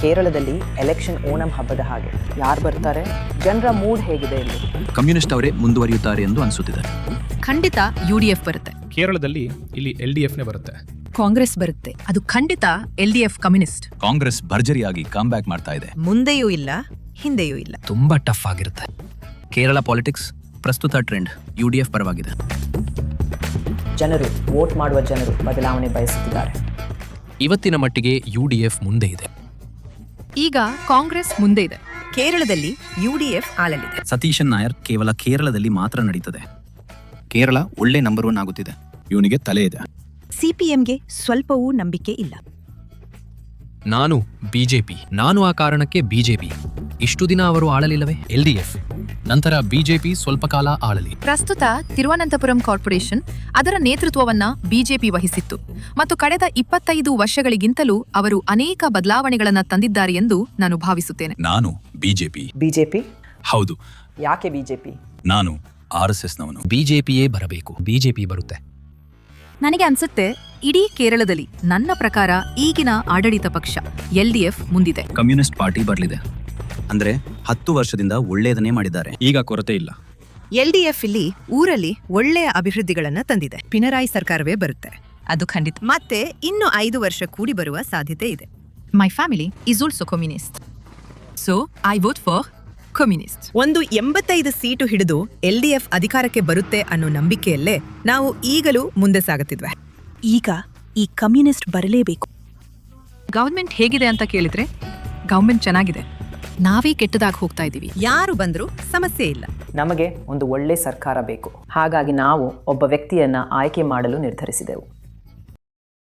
ಕೇರಳದಲ್ಲಿ ಎಲೆಕ್ಷನ್ ಓಣಂ ಹಬ್ಬದ ಹಾಗೆ. ಯಾರು ಬರ್ತಾರೆ, ಜನರ ಮೂಡ್ ಹೇಗಿದೆ ಇಲ್ಲಿ? ಕಮ್ಯುನಿಸ್ಟ್ ಅವರೇ ಮುಂದುವರಿಯುತ್ತಾರೆ ಎಂದು ಅನಿಸುತ್ತಿದೆ. ಖಂಡಿತ UDF ಬರುತ್ತೆ. ಕೇರಳದಲ್ಲಿ ಇಲ್ಲಿ LDFನೇ ಬರುತ್ತೆ. ಕಾಂಗ್ರೆಸ್ ಬರುತ್ತೆ. ಅದು ಖಂಡಿತ LDF ಕಮ್ಯುನಿಸ್ಟ್. ಕಾಂಗ್ರೆಸ್ ಭರ್ಜರಿಯಾಗಿ ಕಮ್ಬ್ಯಾಕ್ ಮಾಡ್ತಾ ಇದೆ. ಮುಂದೆಯೂ ಇಲ್ಲ, ಹಿಂದೆಯೂ ಇಲ್ಲ. ತುಂಬಾ ಟಫ್ ಆಗಿರುತ್ತೆ. ಕೇರಳ ಪಾಲಿಟಿಕ್ಸ್ ಪ್ರಸ್ತುತ ಟ್ರೆಂಡ್ UDF ಪರವಾಗಿದೆ. ಜನರು, ವೋಟ್ ಮಾಡುವ ಜನರು ಬದಲಾವಣೆ ಬಯಸುತ್ತಿದ್ದಾರೆ. ಇವತ್ತಿನ ಮಟ್ಟಿಗೆ UDF ಮುಂದೆ ಇದೆ. ಈಗ ಕಾಂಗ್ರೆಸ್ ಮುಂದೆ ಇದೆ. ಕೇರಳದಲ್ಲಿ UDF ಆಳಲಿದೆ. ಸತೀಶನ್ ನಾಯರ್ ಕೇವಲ ಕೇರಳದಲ್ಲಿ ಮಾತ್ರ ನಡೀತದೆ. ಕೇರಳ ಒಳ್ಳೆ ನಂಬರ್ 1 ಆಗುತ್ತಿದೆ. ಇವನಿಗೆ ತಲೆ ಇದೆ. CPMಗೆ ಸ್ವಲ್ಪವೂ ನಂಬಿಕೆ ಇಲ್ಲ. ನಾನು BJP. ನಾನು ಆ ಕಾರಣಕ್ಕೆ BJP. ಇಷ್ಟು ದಿನ ಅವರು ಆಳಲಿಲ್ಲವೇ? LDF. ನಂತರ BJP ಸ್ವಲ್ಪ ಕಾಲ ಆಳಲಿ. ಪ್ರಸ್ತುತ ತಿರುವನಂತಪುರಂ ಕಾರ್ಪೊರೇಷನ್ ಅದರ ನೇತೃತ್ವವನ್ನ BJP ವಹಿಸಿತ್ತು ಮತ್ತು ಕಳೆದ 25 ವರ್ಷಗಳಿಗಿಂತಲೂ ಅವರು ಅನೇಕ ಬದಲಾವಣೆಗಳನ್ನು ತಂದಿದ್ದಾರೆ ಎಂದು ನಾನು ಭಾವಿಸುತ್ತೇನೆ. ನಾನು ಬಿಜೆಪಿ. ಹೌದು. ಯಾಕೆ ಬಿಜೆಪಿ? ನಾನು RSSನವನು. BJPಯೇ ಬರಬೇಕು. BJP ಬರುತ್ತೆ. ನನಗೆ ಅನ್ಸುತ್ತೆ ಇಡೀ ಕೇರಳದಲ್ಲಿ ನನ್ನ ಪ್ರಕಾರ ಈಗಿನ ಆಡಳಿತ ಪಕ್ಷ LDF ಮುಂದಿದೆ. ಕಮ್ಯುನಿಸ್ಟ್ ಪಾರ್ಟಿ ಬರಲಿದೆ. ಅಂದ್ರೆ 10 ವರ್ಷದಿಂದ ಒಳ್ಳೆಯದನ್ನೇ ಮಾಡಿದ್ದಾರೆ. ಈಗ ಕೊರತೆ ಇಲ್ಲ. LDF ಇಲ್ಲಿ ಊರಲ್ಲಿ ಒಳ್ಳೆಯ ಅಭಿವೃದ್ಧಿಗಳನ್ನ ತಂದಿದೆ. ಪಿನರಾಯಿ ಸರ್ಕಾರವೇ ಬರುತ್ತೆ. ಅದು ಖಂಡಿತ. ಮತ್ತೆ ಇನ್ನು 5 ವರ್ಷ ಕೂಡಿ ಬರುವ ಸಾಧ್ಯತೆ ಇದೆ. My family is also communist. So I vote for communist. ಒಂದು 85 ಸೀಟು ಹಿಡಿದು LDF ಅಧಿಕಾರಕ್ಕೆ ಬರುತ್ತೆ ಅನ್ನೋ ನಂಬಿಕೆಯಲ್ಲೇ ನಾವು ಈಗಲೂ ಮುಂದೆ ಸಾಗುತ್ತಿದ್ವಿ. ಈಗ ಈ ಕಮ್ಯುನಿಸ್ಟ್ ಬರಲೇಬೇಕು. ಗವರ್ಮೆಂಟ್ ಹೇಗಿದೆ ಅಂತ ಕೇಳಿದ್ರೆ ಗವರ್ಮೆಂಟ್ ಚೆನ್ನಾಗಿದೆ. ನಾವೇ ಕೆಟ್ಟದಾಗಿ ಹೋಗ್ತಾ ಇದ್ದೀವಿ. ಯಾರು ಬಂದರೂ ಸಮಸ್ಯೆ ಇಲ್ಲ. ನಮಗೆ ಒಂದು ಒಳ್ಳೆ ಸರ್ಕಾರ ಬೇಕು. ಹಾಗಾಗಿ ನಾವು ಒಬ್ಬ ವ್ಯಕ್ತಿಯನ್ನ ಆಯ್ಕೆ ಮಾಡಲು ನಿರ್ಧರಿಸಿದೆವು.